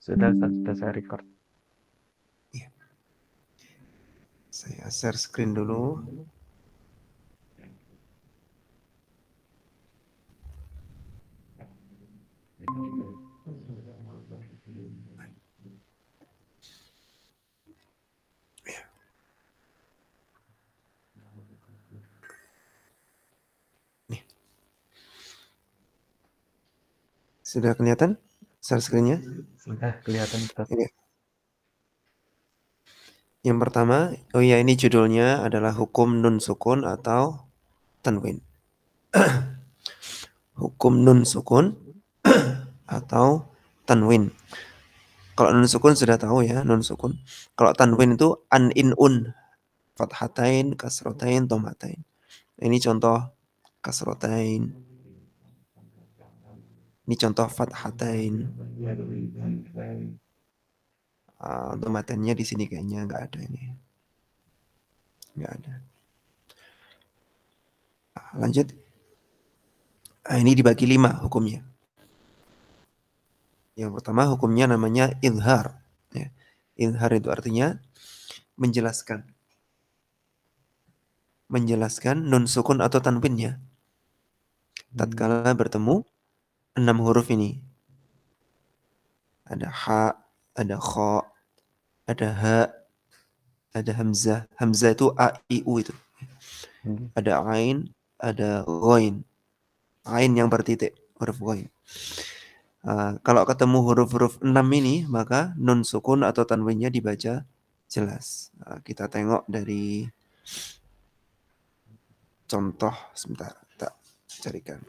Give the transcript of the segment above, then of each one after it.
Sudah saya record. Iya. Saya share screen dulu. Nih. Sudah kelihatan share screen-nya? Sudah kelihatan, Ustaz. Ini. Yang pertama, oh ya, ini judulnya adalah hukum nun sukun atau tanwin. Hukum nun sukun atau tanwin. Kalau nun sukun sudah tahu ya, nun sukun. Kalau tanwin itu an in un, fathatain, kasrotain, tomatain. Ini contoh kasrotain. Ini contoh fathatain. Tomatannya di sini kayaknya nggak ada ini. Nggak ada. Lanjut. Ini dibagi 5 hukumnya. Yang pertama hukumnya namanya izhar. Ya. Izhar itu artinya menjelaskan. Menjelaskan nun sukun atau tanwinnya. Tatkala bertemu 6 huruf ini. Ada ha, ada kha, ada ha, ada hamzah. Hamzah itu a, i, u itu. Ada ain, ada ghain. Ain yang bertitik, huruf ghain. Kalau ketemu huruf-huruf 6 ini, maka nun sukun atau tanwinnya dibaca jelas. Kita tengok dari contoh, sebentar, tak carikan.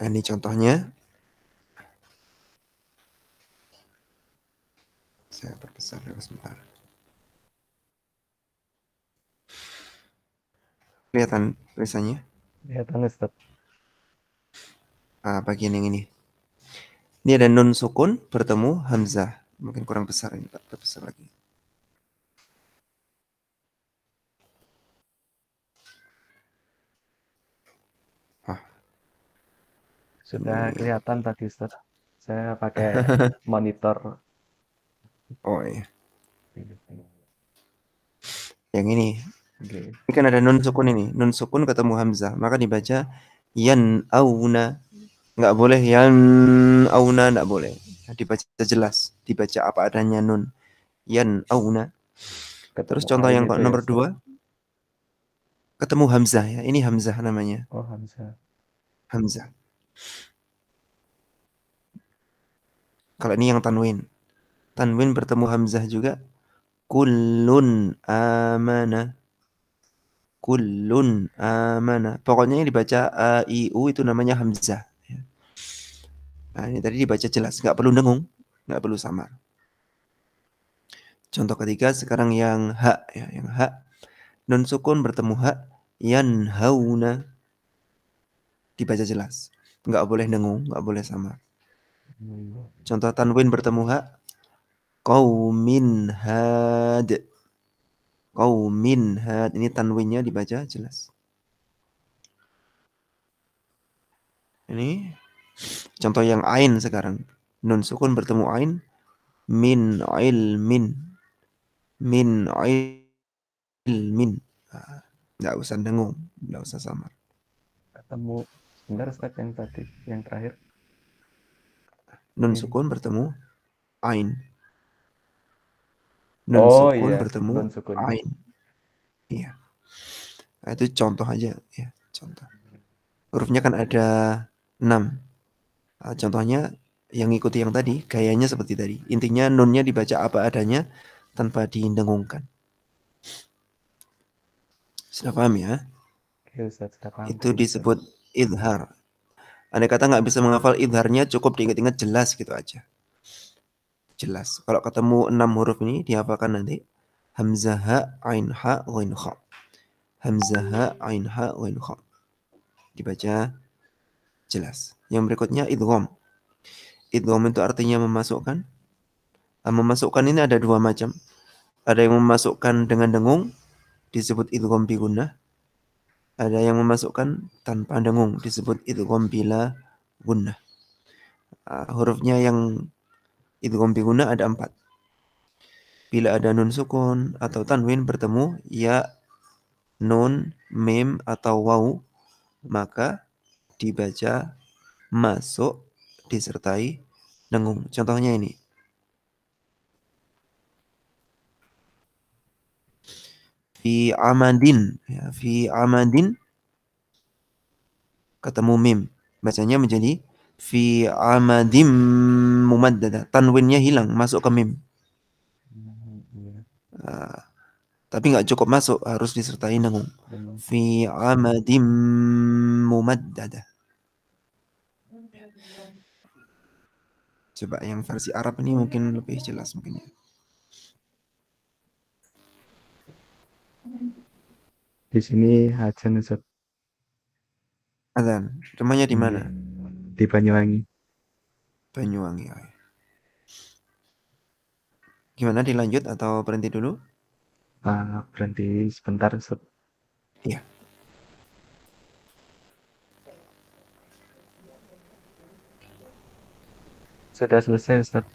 Ini contohnya. Saya perbesar dulu sebentar. Kelihatan tulisannya? Kelihatan, Ustaz. Bagian yang ini. Ini ada nun sukun bertemu hamzah. Mungkin kurang besar ini, tak besar lagi. Sudah Ini. kelihatan tadi, Ustaz. Saya pakai monitor. Oh iya. Yang ini. Okay. Ini kan ada nun sukun ini. Nun sukun ketemu hamzah. Maka dibaca yan auna. Nggak boleh yan auna, nggak boleh. Dibaca jelas. Dibaca apa adanya nun. Yan auna. Terus contoh yang nomor 2. Ketemu hamzah ya. Ini hamzah namanya. Oh, hamzah. Hamzah. Kalau ini yang tanwin. Tanwin bertemu hamzah juga. Kullun amana. Kullun amana. Pokoknya yang dibaca a, i, u itu namanya hamzah. Nah, ini tadi dibaca jelas. Nggak perlu dengung. Nggak perlu samar. Contoh ketiga sekarang yang ha. Ya, yang ha. Nun sukun bertemu ha. Yanhauna. Dibaca jelas. Nggak boleh dengung. Nggak boleh samar. Contoh tanwin bertemu ha. Qaumin had. Qaumin had. Ini tanwinnya dibaca jelas. Ini contoh yang ain sekarang. Nun sukun bertemu ain. Min ilmin. Min ilmin. Nggak usah dengung. Nggak usah samar. Ketemu. Sebentar, Ustaz, yang tadi. Yang terakhir. Nun Ini. sukun bertemu ain. Nun Oh sukun iya, bertemu nun sukun. ain. Iya. Nah, itu contoh aja ya, contoh. Hurufnya kan ada 6. Contohnya yang ikuti yang tadi, gayanya seperti tadi. Intinya nunnya dibaca apa adanya tanpa didengungkan. Sudah paham ya? Oke, Ustaz, sudah paham Itu tadi, Ustaz. disebut idhar. Andai kata nggak bisa menghafal idharnya, cukup diingat-ingat jelas gitu aja. Jelas. Kalau ketemu 6 huruf ini dihafalkan nanti. Hamzah ha, ain ha, ghain kha. hamzah ha, ain ha, ghain kha. Dibaca jelas. Yang berikutnya idgham. Idgham itu artinya memasukkan. Memasukkan ini ada dua macam. Ada yang memasukkan dengan dengung, disebut idgham bi gunnah. Ada yang memasukkan tanpa dengung, disebut idgham bila gunnah. Hurufnya yang idgham bi gunnah ada 4. Bila ada nun sukun atau tanwin bertemu ya, nun, mim, atau waw, maka dibaca masuk disertai dengung. Contohnya ini. Fi amadin. Ya, fi amadin ketemu mim. Bacanya menjadi fi amadim mumaddada. Tanwinnya hilang, masuk ke mim. Iya. Tapi nggak cukup masuk, harus disertai dengung. Dengung. Fi amadim mumaddada. Coba yang versi Arab ini mungkin lebih jelas mungkin ya. Di sini Hajan Ustaz. Adzan. Rumahnya di mana? Iya. Di Banyuwangi. Banyuwangi. Gimana, dilanjut atau berhenti dulu? Berhenti sebentar Ustaz. Iya. Sudah selesai Ustaz.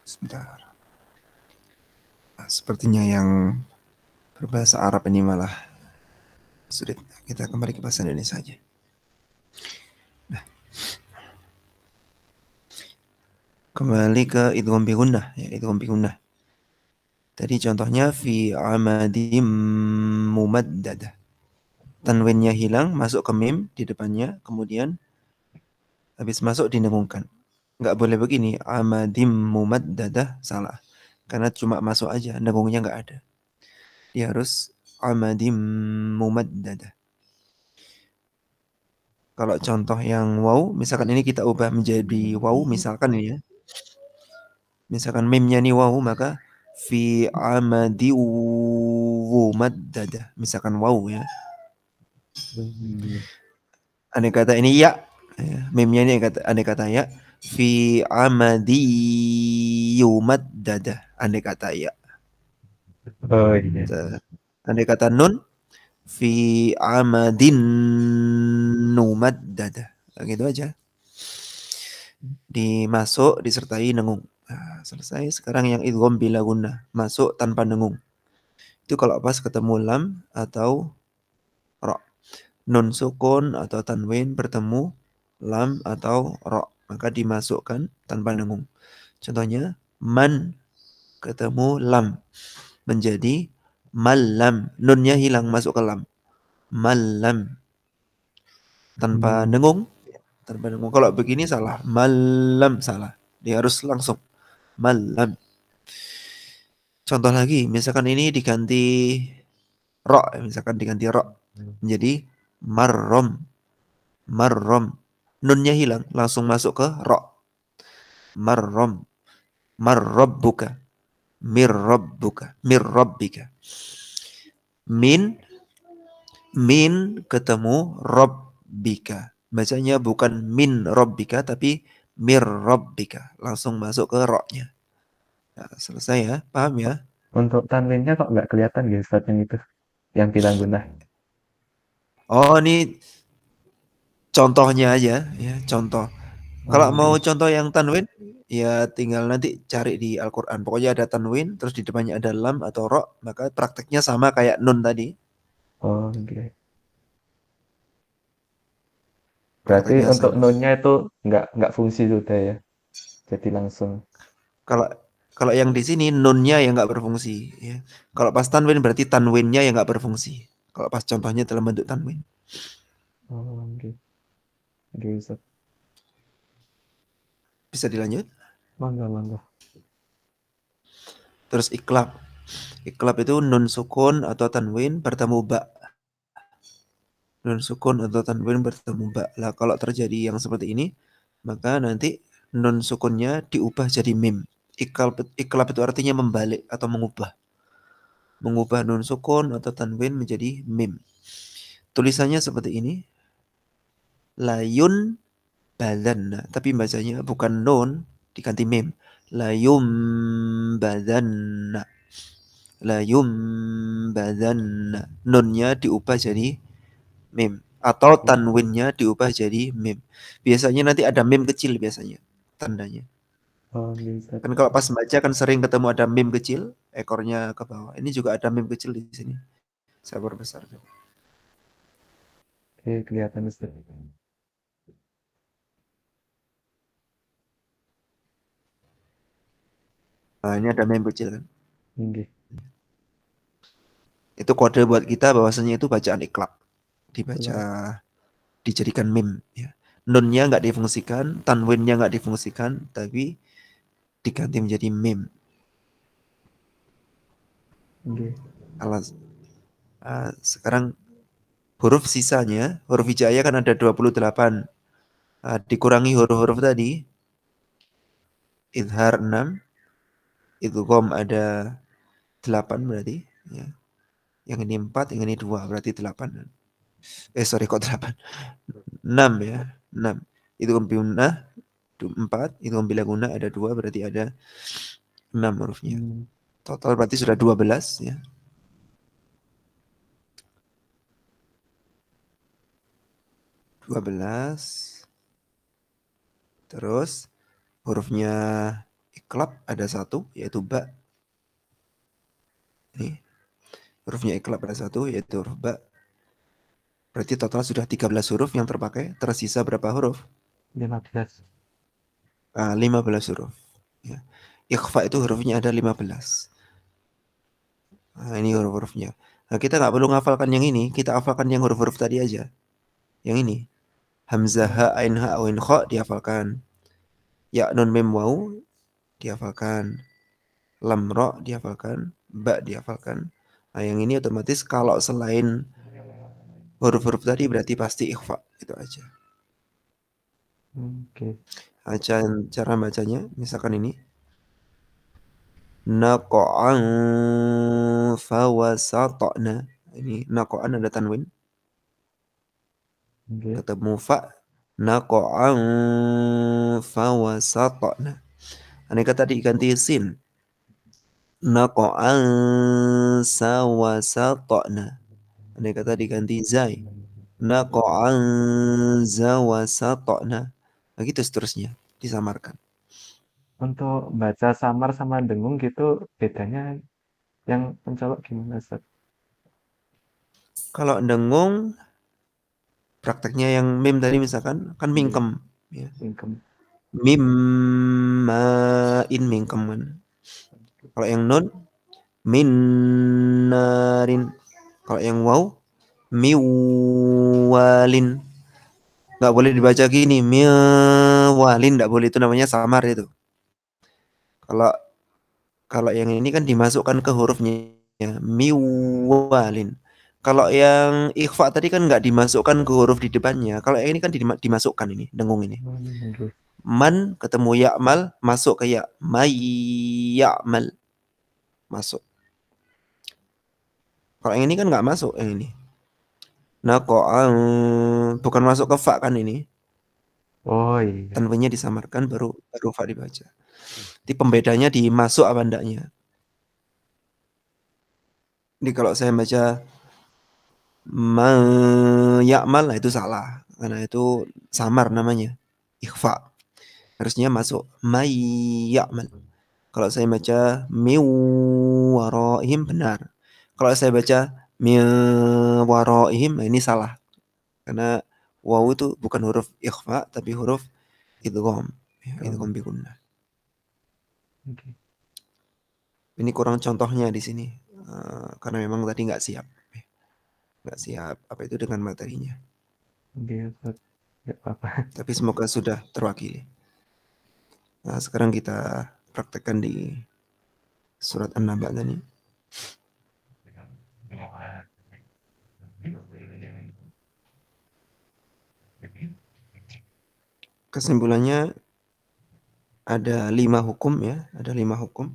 Sebentar. Sepertinya yang berbahasa Arab ini malah sulit. Kita kembali ke bahasa Indonesia saja. Nah. Kembali ke idgham bi gunnah, ya, idgham bi gunnah. Tadi contohnya fi amadim mumaddadah. Tanwinnya hilang, masuk ke mim di depannya, kemudian habis masuk didengungkan. Nggak boleh begini, amadim mumaddadah, salah. Karena cuma masuk aja, dengungnya nggak ada. Dia harus amadim mumaddadah. Kalau contoh yang waw, misalkan ini kita ubah menjadi waw, misalkan ini ya. Misalkan mimnya ini waw, maka fi amadi mumaddadah. Misalkan waw ya. Andai kata ini ya, mimnya ini andai kata ya, fi amadi yumaddadah. Andai kata ya. Oh iya. Andai kata nun, fi amadin numaddadah. Gitu aja. Dimasuk disertai nengung. Nah, selesai. Sekarang yang idgham bila gunnah, masuk tanpa nengung. Itu kalau pas ketemu lam atau ra. Nun sukun atau tanwin bertemu lam atau ra, maka dimasukkan tanpa nengung. Contohnya man ketemu lam menjadi malam. Nunnya hilang, masuk ke lam. Malam. Tanpa nengung. Tanpa nengung. Kalau begini salah. Malam salah. Dia harus langsung. Malam. Contoh lagi, misalkan ini diganti ro, misalkan diganti ro menjadi marrom. Marrom. Nunnya hilang, langsung masuk ke ro. Marrom. Marrabbuka. Mirrabbuka. Mirrabbika. Min ketemu rabbika. Bacanya bukan min rabbika tapi mir rabbika. Langsung masuk ke ro-nya. Nah, selesai ya, paham ya? Untuk tanwinnya kok nggak kelihatan gitu Ustaz yang itu, yang bilang gunnah. Oh, ini contohnya aja ya, contoh. Kalau mau contoh yang tanwin, ya tinggal nanti cari di Al-Quran. Pokoknya ada tanwin, terus di depannya ada lam atau ro, maka prakteknya sama kayak nun tadi. Oh oke. Berarti Prakteknya untuk sama. nunnya itu nggak fungsi sudah ya. Jadi langsung. Kalau Kalau yang di sini nunnya yang nggak berfungsi. Ya. Kalau pas tanwin berarti tanwinnya yang nggak berfungsi. Kalau pas contohnya dalam bentuk tanwin. Oh, oke. Oke, Ustaz. Bisa dilanjut. Mangga, mangga. Terus iklab. Iklab itu nun sukun atau tanwin bertemu ba. Nun sukun atau tanwin bertemu ba. Lah kalau terjadi yang seperti ini, maka nanti nun sukunnya diubah jadi mim. Iklab itu artinya membalik atau mengubah. Mengubah nun sukun atau tanwin menjadi mim. Tulisannya seperti ini. Layun badanna. Tapi bacanya bukan nun diganti mim. Layum badanna. Layum badanna. Nunnya diubah jadi mim. Atau tanwinnya diubah jadi mim. Biasanya nanti ada mim kecil biasanya. Tandanya. Oh, oke, Ustaz. Kan kalau pas baca kan sering ketemu ada mim kecil. Ekornya ke bawah. Ini juga ada mim kecil di sini. Saya perbesar. Oke, kelihatan, Ustaz. Nah, ini ada mim kecil kan. Oke. Itu kode buat kita bahwasanya itu bacaan iklab. Dibaca, Iklab. dijadikan mim. Ya. Nunnya nggak difungsikan, tanwinnya nggak difungsikan, tapi diganti menjadi mim. Oke. Alas, sekarang huruf sisanya, huruf hijaiyah kan ada 28. Dikurangi huruf-huruf tadi, idhar 6, idgham ada 8 berarti. Ya. Yang ini 4, yang ini 2, berarti 8. Sorry kok 8. 6 ya, 6. Idgham biunnah 4, idgham bila guna ada 2, berarti ada 6 hurufnya. Total berarti sudah 12 ya. Terus hurufnya iklab ada 1 yaitu ba. Ini hurufnya iklab ada 1 yaitu huruf ba. Berarti total sudah 13 huruf yang terpakai. Tersisa berapa huruf? 15. 15 huruf. Ya. Ikhfa itu hurufnya ada 15. Nah, ini huruf-hurufnya. Nah, kita nggak perlu ngafalkan yang ini. Kita hafalkan yang huruf-huruf tadi aja. Yang ini. Hamzah, ha, ain, ha, ain, kha dihafalkan. Ya, nun, mim, waw dihafalkan. Lam, ra dihafalkan. Ba dihafalkan. Nah, yang ini otomatis kalau selain huruf-huruf tadi berarti pasti ikhfa. Itu aja. Oke. Cara bacanya, misalkan ini. Naqa'an fawasata'na. Ini naqa'an ada tanwin. Oke. Ketemu fa. Naqa'an fawasata'na. Aneh kata diganti sin. Naqa'an sawasata'na. Aneh kata diganti zai. Naqa'an zawasata'na. Nah, gitu seterusnya. Disamarkan. Untuk baca samar sama dengung gitu bedanya yang mencolok gimana, Ustaz? Kalau dengung prakteknya yang mim tadi misalkan kan mingkem ya. Singkem. Mim ma'in mingkem kan. Kalau yang nun min narin. Kalau yang waw miwalin. Nggak boleh dibaca gini miwalin, nggak boleh, itu namanya samar itu. Kalau yang ini kan dimasukkan ke hurufnya ya, miwalin. Kalau yang ikhfa tadi kan nggak dimasukkan ke huruf di depannya. Kalau yang ini kan dimasukkan ini, dengung ini. Oke. Man ketemu ya'mal masuk ke ya. May ya'mal masuk. Kalau yang ini kan nggak masuk yang ini. Naqa'an bukan masuk ke fa kan ini. Oh iya. Tanwinnya disamarkan baru fa dibaca. Jadi pembedanya di masuk apa enggaknya. Jadi kalau saya baca ya'mal itu salah karena itu samar namanya. Ikhfa. Harusnya masuk may ya'mal. Kalau saya baca miwaraihim benar. Kalau saya baca miwaraihim ini salah. Karena waw itu bukan huruf ikhfa tapi huruf idgham. Idgham bi gunnah. Oke. Ini kurang contohnya di sini. Karena memang tadi nggak siap. Nggak siap apa itu dengan materinya. Nggih, Ustaz. Nggak apa-apa. Tapi semoga sudah terwakili. Nah, sekarang kita praktekkan di surat An-Naba tadi. Kesimpulannya ada 5 hukum ya, ada 5 hukum.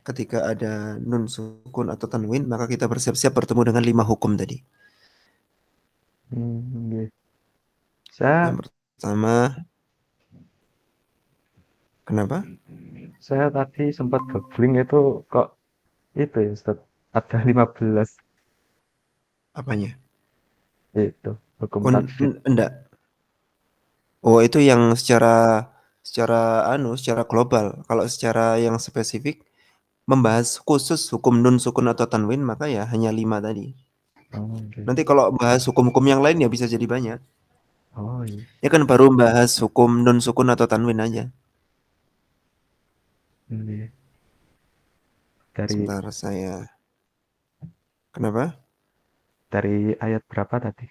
Ketika ada nun sukun atau tanwin, maka kita bersiap-siap bertemu dengan 5 hukum tadi. Nggih. Saya Yang pertama, kenapa? saya tadi sempat googling itu kok itu ya Ustaz, ada 15 Apanya? itu hukum Oh, takfir. enggak. Oh, itu yang secara global. Kalau secara yang spesifik membahas khusus hukum nun sukun atau tanwin, maka ya hanya 5 tadi. Oh, oke. Nanti kalau bahas hukum-hukum yang lain ya bisa jadi banyak. Oh, iya. Ya kan baru bahas hukum nun sukun atau tanwin aja. Nggih. Dari Sebentar saya. Kenapa? dari ayat berapa tadi?